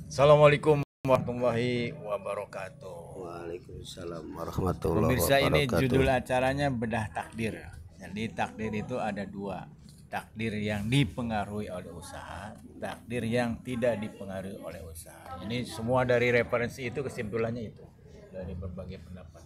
Assalamualaikum warahmatullahi wabarakatuh. Waalaikumsalam warahmatullahi Pemirsa, ini wabarakatuh. judul acaranya bedah takdir. Jadi takdir itu ada dua. Takdir yang dipengaruhi oleh usaha, takdir yang tidak dipengaruhi oleh usaha. Ini semua dari referensi itu, kesimpulannya itu dari berbagai pendapat.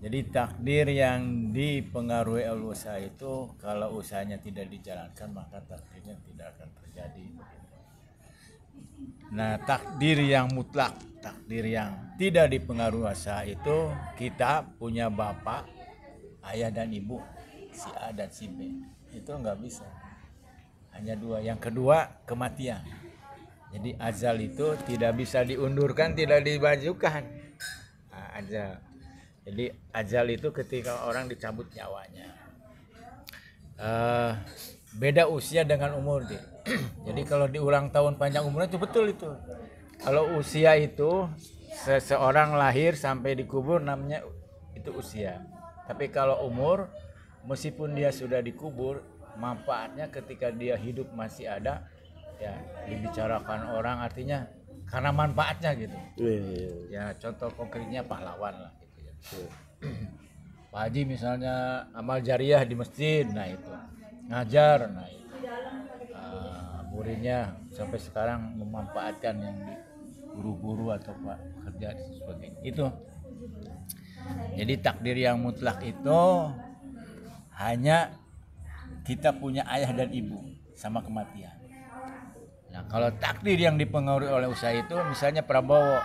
Jadi takdir yang dipengaruhi oleh usaha itu, kalau usahanya tidak dijalankan maka takdirnya tidak akan terjadi. Nah, takdir yang mutlak, takdir yang tidak dipengaruhi usaha itu, kita punya bapak, ayah dan ibu, si A dan si B. Itu nggak bisa. Hanya dua. Yang kedua, kematian. Jadi ajal itu tidak bisa diundurkan, tidak dimajukan. Nah, ajal. Jadi ajal itu ketika orang dicabut nyawanya. Beda usia dengan umur deh. Jadi kalau di ulang tahun panjang umurnya itu betul itu. Kalau usia itu seseorang lahir sampai dikubur namanya itu usia. Tapi kalau umur, meskipun dia sudah dikubur, manfaatnya ketika dia hidup masih ada, ya dibicarakan orang, artinya karena manfaatnya gitu. Ya contoh konkretnya pahlawan lah gitu ya. Pak Haji misalnya amal jariah di masjid, nah itu ngajar, nah itu muridnya sampai sekarang memanfaatkan yang di guru-guru atau pak kerja dan sebagainya itu. Jadi takdir yang mutlak itu hanya kita punya ayah dan ibu sama kematian. Nah, kalau takdir yang dipengaruhi oleh usaha itu, misalnya Prabowo,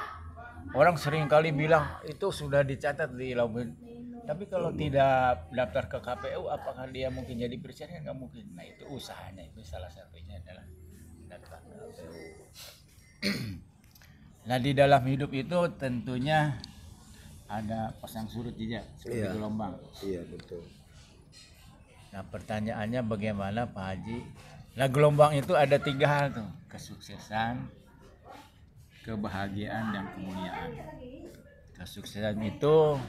orang sering kali bilang itu sudah dicatat di Lauben. Tapi kalau tidak daftar ke KPU, apakah dia mungkin jadi presiden? Nggak mungkin. Nah, itu usahanya, itu salah satunya adalah daftar ke KPU. Nah, di dalam hidup itu tentunya ada pasang surut juga seperti gelombang. Iya betul. Nah, pertanyaannya bagaimana Pak Haji? Nah, gelombang itu ada tiga hal tuh: kesuksesan, kebahagiaan, dan kemuliaan. Kesuksesan itu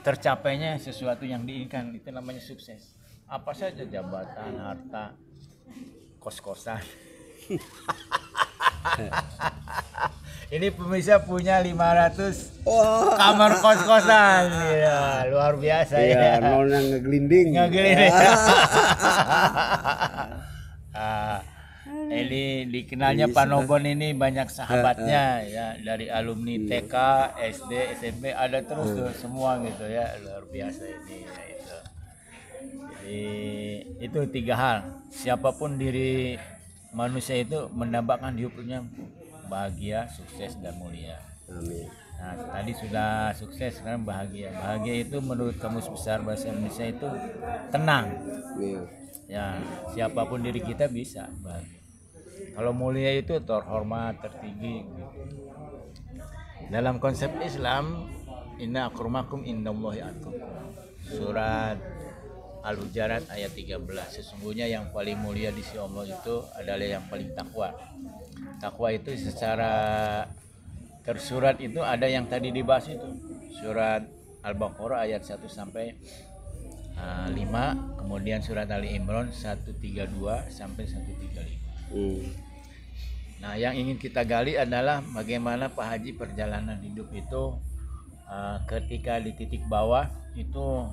tercapainya sesuatu yang diinginkan, itu namanya sukses. Apa saja, jabatan, harta, kos-kosan. Ini pemirsa punya 500 kamar kos-kosan. Ya, luar biasa ya. Nona ngeglinding. Ini dikenalnya Pak Nobon ini banyak sahabatnya ya, dari alumni TK, SD, SMP ada terus tuh semua gitu ya, luar biasa ini ya, itu. Jadi itu tiga hal. Siapapun diri manusia itu mendambakan hidupnya bahagia, sukses, dan mulia. Amin. Nah, tadi sudah sukses, sekarang bahagia. Bahagia itu menurut Kamus Besar Bahasa Indonesia itu tenang. Iya. Ya, siapapun diri kita bisa bahagia. Kalau mulia itu terhormat, tertinggi gitu. Dalam konsep Islam, inna akramakum indallahi atqakum. Surat Al-Hujurat ayat 13. Sesungguhnya yang paling mulia di sisi Allah itu adalah yang paling takwa. Takwa itu secara tersurat itu ada yang tadi dibahas itu. Surat Al-Baqarah ayat 1 sampai 5, kemudian surat Ali Imran 132 sampai 135. Nah, yang ingin kita gali adalah bagaimana Pak Haji perjalanan hidup itu ketika di titik bawah itu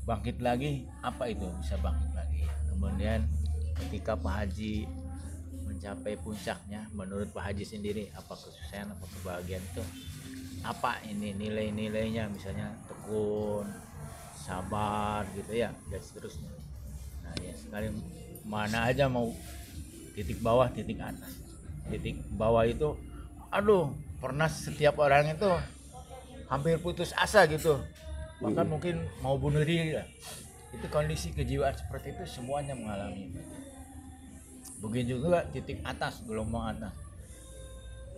bangkit lagi, apa itu bisa bangkit lagi. Kemudian ketika Pak Haji mencapai puncaknya, menurut Pak Haji sendiri apa kesuksesan, apa kebahagiaan itu, apa ini nilai-nilainya, misalnya tekun, sabar gitu ya, dan seterusnya. Nah, ya sekali mana aja, mau titik bawah, titik atas. Titik bawah itu, aduh, pernah setiap orang itu hampir putus asa gitu, bahkan mungkin mau bunuh diri lah. Itu kondisi kejiwaan seperti itu semuanya mengalami. Begitu juga titik atas, gelombang atas,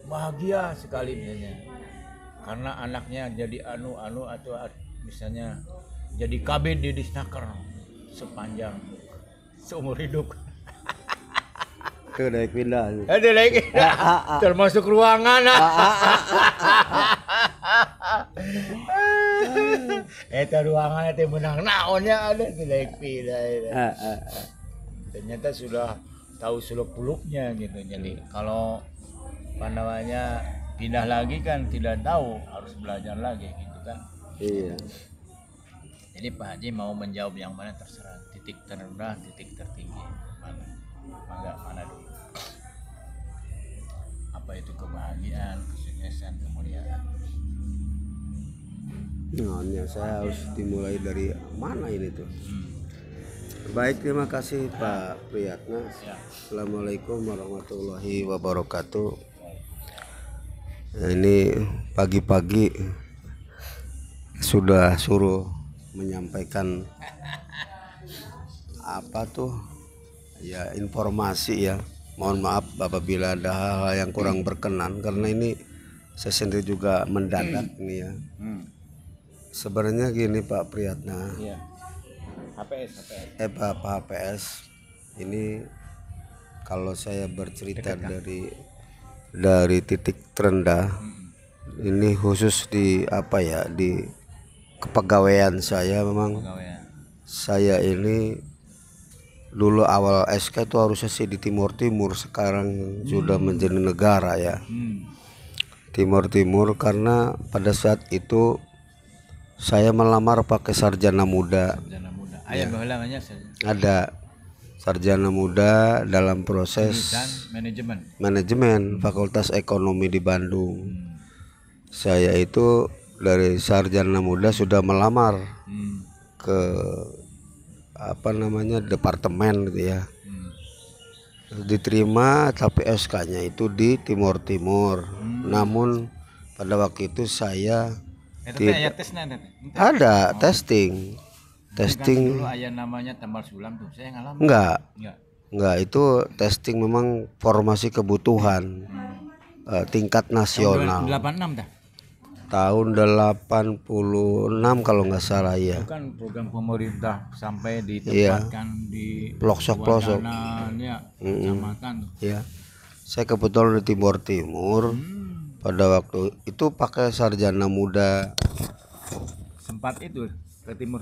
bahagia sekali misalnya karena anaknya jadi anu atau misalnya jadi kabin di Disnaker sepanjang seumur hidup. Itu naik pindah. Ada lagi termasuk ruangan. Eta ruangan itu menang naonnya ada naik pindah. Ternyata sudah tahu seluk-beluknya gitu. Jadi kalau apa namanya pindah lagi kan tidak tahu, harus belajar lagi gitu kan. Iya. Jadi Pak Haji mau menjawab yang mana terserah, titik terendah, titik tertinggi mana, mana dulu. Apa itu kebahagiaan, kesuksesan, kemuliaan? Nah, saya harus dimulai dari mana ini tuh? Baik, terima kasih Pak Priyatna. Ya. Assalamualaikum warahmatullahi wabarakatuh. Nah, ini pagi-pagi sudah suruh menyampaikan apa tuh ya, informasi ya. Mohon maaf apabila ada hal-hal yang kurang berkenan, karena ini saya sendiri juga mendadak ini ya. Sebenarnya gini Pak Priyatna. Iya. HPS. Pak HPS ini, kalau saya bercerita dari titik terendah, ini khusus di apa ya, di kepegawaian saya. Memang saya ini dulu awal SK itu harusnya sih di Timur, sekarang sudah menjadi negara ya. Timur karena pada saat itu saya melamar pakai sarjana muda. Ya. Ada sarjana muda dalam proses manajemen Fakultas Ekonomi di Bandung. Saya itu dari sarjana muda sudah melamar ke apa namanya departemen gitu ya. Diterima, tapi SK-nya itu di Timur. Namun pada waktu itu saya ada testing. Dulu ayah namanya tambal sulam tuh, saya ngalamin. Enggak, itu testing memang formasi kebutuhan tingkat nasional. Tahun 86 kalau nggak salah ya. Itu kan program pemerintah sampai ditempatkan di pelosok-pelosok ya, kecamatan. Ya. Saya kebetulan di Timur. Pada waktu itu pakai sarjana muda. Sempat itu ke Timur.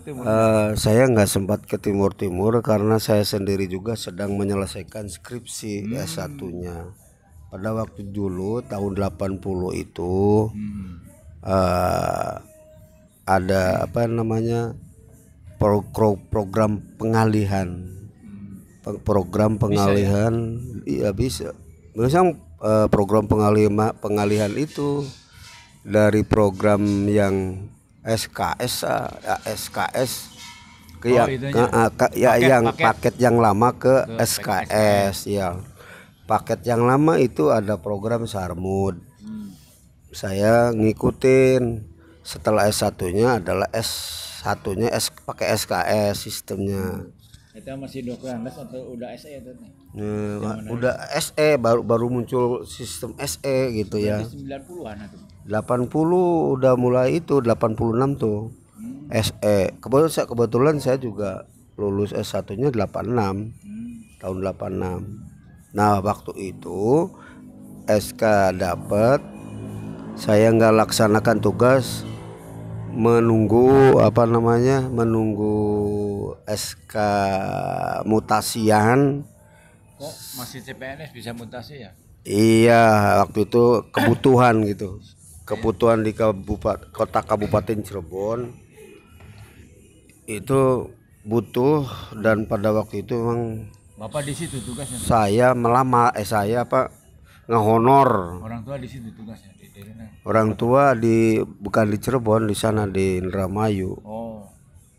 Saya nggak sempat ke Timur karena saya sendiri juga sedang menyelesaikan skripsi S1-nya. Pada waktu dulu tahun 80 itu ada apa namanya program pengalihan. Iya bisa. Misalnya program pengalihan itu dari program yang SKS ke paket yang lama ke SKS ya. Paket yang lama itu ada program Sarmud. Saya ngikutin. Setelah S1-nya adalah S1-nya pakai SKS sistemnya. Itu masih 12 atau udah SE itu nih? Udah SE baru muncul sistem SE gitu ya. 90-an itu. 80 udah mulai itu, 86 tuh. SE. Kebetulan saya juga lulus S1-nya 86. Tahun 86. Nah, waktu itu SK dapat, saya nggak laksanakan tugas, menunggu SK mutasian. Kok masih CPNS bisa mutasi ya? Iya, waktu itu kebutuhan gitu. Kebutuhan di kota Kabupaten Cirebon itu butuh, dan pada waktu itu memang Bapak di situ tugasnya. Saya ngehonor. Orang tua di situ tugasnya. Orang tua bukan di Cirebon, di sana di Indramayu. Oh.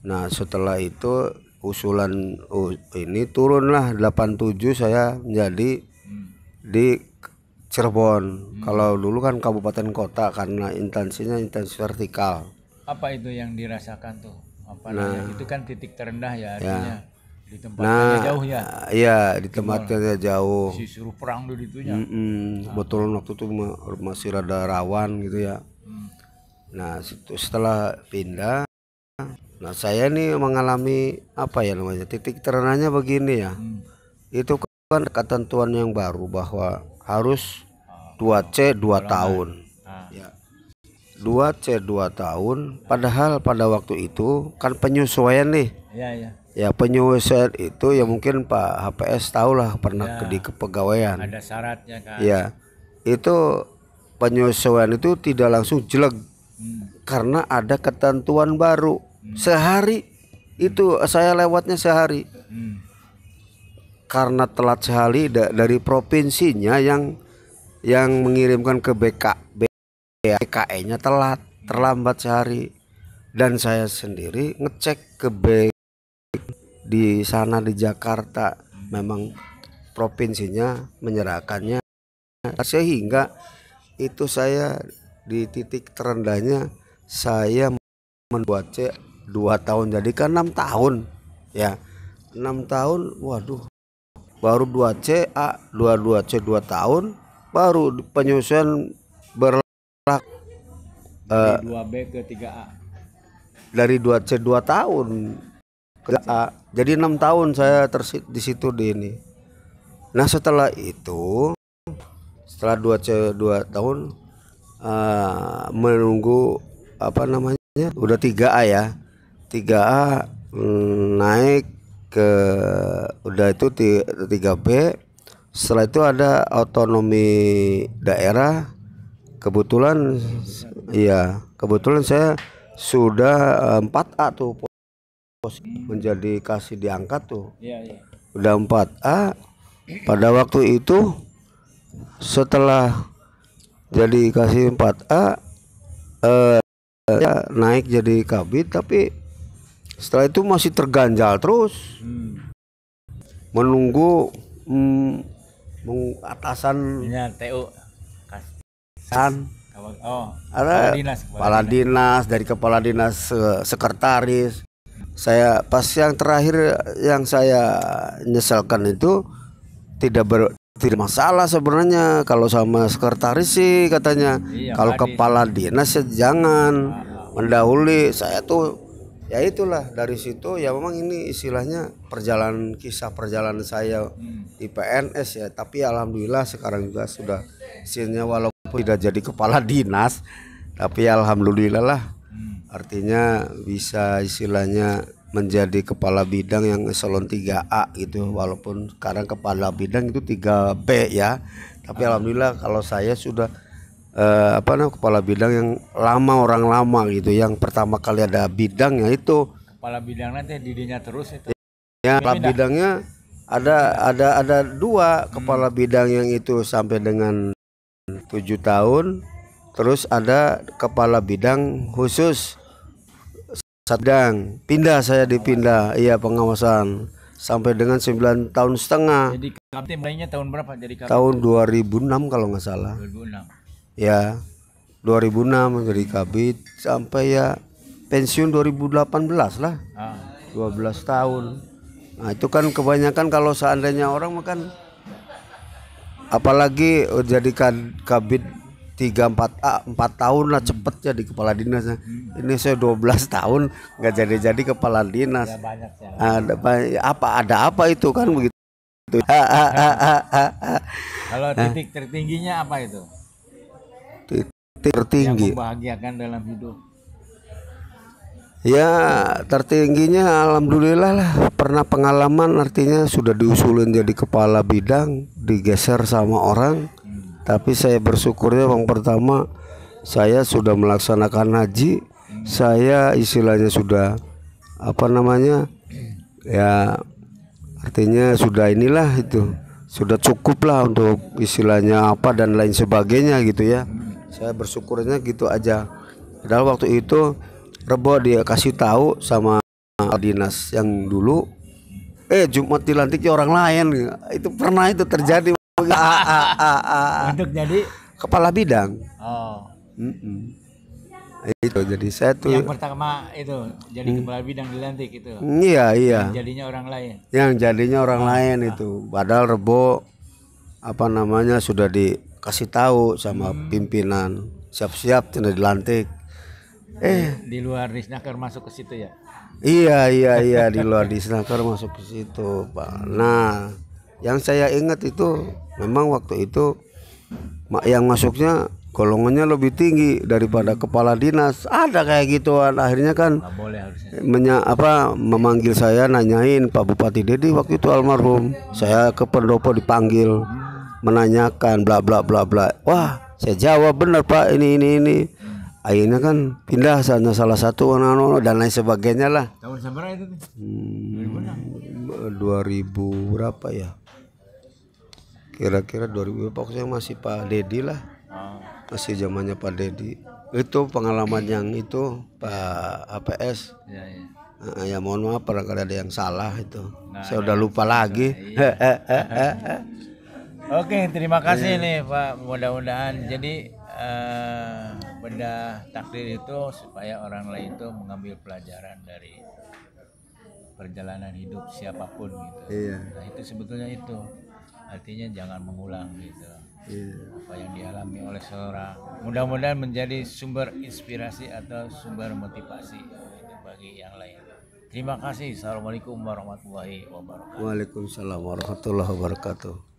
Nah, setelah itu usulan ini turunlah 87 saya menjadi di Cirebon. Kalau dulu kan kabupaten kota karena instansi vertikal. Apa itu yang dirasakan tuh? Itu kan titik terendah ya artinya. Ya. Di tempatnya jauh ya. Iya, di tempatnya jauh. Suruh perang dulu itunya. Kebetulan waktu itu masih rada rawan gitu ya. Nah, setelah pindah, nah saya nih mengalami apa ya namanya, titik terendahnya begini ya. Itu kan ketentuan yang baru bahwa harus 2C 2 tahun. Ya. 2C 2 tahun, padahal pada waktu itu kan penyesuaian nih. Iya. Ya penyelesaian itu ya mungkin Pak HPS tahu lah, pernah Ya, di kepegawaian. ada syaratnya kan. Ya itu penyesuaian itu tidak langsung jelek karena ada ketentuan baru. Sehari itu saya lewatnya sehari Hmm. karena telat sehari dari provinsinya yang mengirimkan ke BKE-nya terlambat sehari, dan saya sendiri ngecek ke di sana di Jakarta memang provinsinya menyerahkannya, sehingga itu saya di titik terendahnya saya membuat C 2 tahun jadi kan 6 tahun ya, 6 tahun. Waduh, baru 2 C A 22 C 2 tahun, baru penyusunan berlaku Dari 2B ke 3A. dari 2 C 2 tahun ke A, jadi 6 tahun saya di situ di ini. Nah setelah itu, setelah 2 C 2 tahun menunggu apa namanya udah 3A ya, 3A naik ke udah itu 3B. Setelah itu ada otonomi daerah, kebetulan kebetulan saya sudah 4A tuh menjadi kasih diangkat tuh. Iya. Udah 4A pada waktu itu. Setelah jadi kasih 4A ya naik jadi kabit, tapi setelah itu masih terganjal terus menunggu atasan TU kan ada kepala dinas, dari kepala dinas sekretaris. Saya pas yang terakhir yang saya nyesalkan itu tidak masalah sebenarnya kalau sama sekretaris sih katanya. Iya, kalau kepala dinas ya jangan mendahului. Saya tuh ya itulah, dari situ ya memang ini istilahnya kisah perjalanan saya di PNS ya. Tapi alhamdulillah sekarang juga sudah hasilnya, walaupun tidak jadi kepala dinas, tapi alhamdulillah lah, artinya bisa istilahnya menjadi kepala bidang yang eselon 3A gitu, walaupun sekarang kepala bidang itu 3B ya. Tapi alhamdulillah kalau saya sudah kepala bidang yang orang lama gitu, yang pertama kali ada bidangnya itu. Kepala bidang nanti didinya terus itu. Ya, kepala bidangnya ada 2 kepala bidang yang itu sampai dengan 7 tahun. Terus ada kepala bidang khusus sedang saya dipindah, iya pengawasan sampai dengan 9 tahun setengah. Jadi kapten mulainya tahun berapa jadi kapten? Tahun 2006 kalau nggak salah. 2006. Ya, 2006 jadi kabit sampai ya pensiun 2018 lah. 12 tahun. Nah, itu kan kebanyakan kalau seandainya orang makan, apalagi jadi kabit 4 tahun lah, cepet jadi kepala dinas. Ini saya 12 tahun nggak jadi kepala dinas. Ada apa itu kan begitu. Kalau titik tertingginya apa itu? Titik tertinggi yang membahagiakan dalam hidup. Ya tertingginya alhamdulillah lah, pernah pengalaman, artinya sudah diusulin jadi kepala bidang, digeser sama orang. Tapi saya bersyukurnya yang pertama saya sudah melaksanakan haji. Saya istilahnya sudah ya artinya sudah inilah itu, sudah cukup lah untuk istilahnya dan lain sebagainya gitu ya. Saya bersyukurnya gitu aja. Padahal waktu itu Rebo dia kasih tahu sama dinas yang dulu, Jumat dilantiknya orang lain. Itu pernah itu terjadi. Untuk jadi kepala bidang. Itu jadi saya tuh yang pertama itu jadi kepala bidang dilantik itu. Iya. Yang jadinya orang lain. Yang jadinya orang lain itu. Padahal Rebo sudah dikasih tahu sama pimpinan, siap-siap sudah dilantik. Di luar Disnaker masuk ke situ ya. Iya di luar Disnaker masuk ke situ, Pak. Nah, yang saya ingat itu memang waktu itu yang masuknya golongannya lebih tinggi daripada kepala dinas. Ada kayak gituan. Akhirnya kan Nggak boleh harusnya. memanggil saya, nanyain Pak Bupati Dedi waktu itu almarhum. Saya ke pendopo dipanggil, menanyakan bla bla bla bla. Wah, saya jawab benar Pak, ini. Akhirnya kan pindah salah satu dan lain sebagainya lah. Tahun seberapa itu? 2000 berapa ya? Kira-kira 2000, pokoknya masih Pak Dedi lah. Masih zamannya Pak Dedi. Itu pengalaman yang itu Pak APS. Ya mohon maaf barangkali ada yang salah itu. Saya udah lupa lagi. Oke, terima kasih nih Pak. Mudah-mudahan jadi benda takdir itu supaya orang lain itu mengambil pelajaran dari perjalanan hidup siapapun gitu. Iya. Nah itu sebetulnya itu artinya jangan mengulang gitu. Apa yang dialami oleh seorang, mudah-mudahan menjadi sumber inspirasi atau sumber motivasi gitu, bagi yang lain. Terima kasih. Assalamualaikum warahmatullahi wabarakatuh. Waalaikumsalam warahmatullahi wabarakatuh.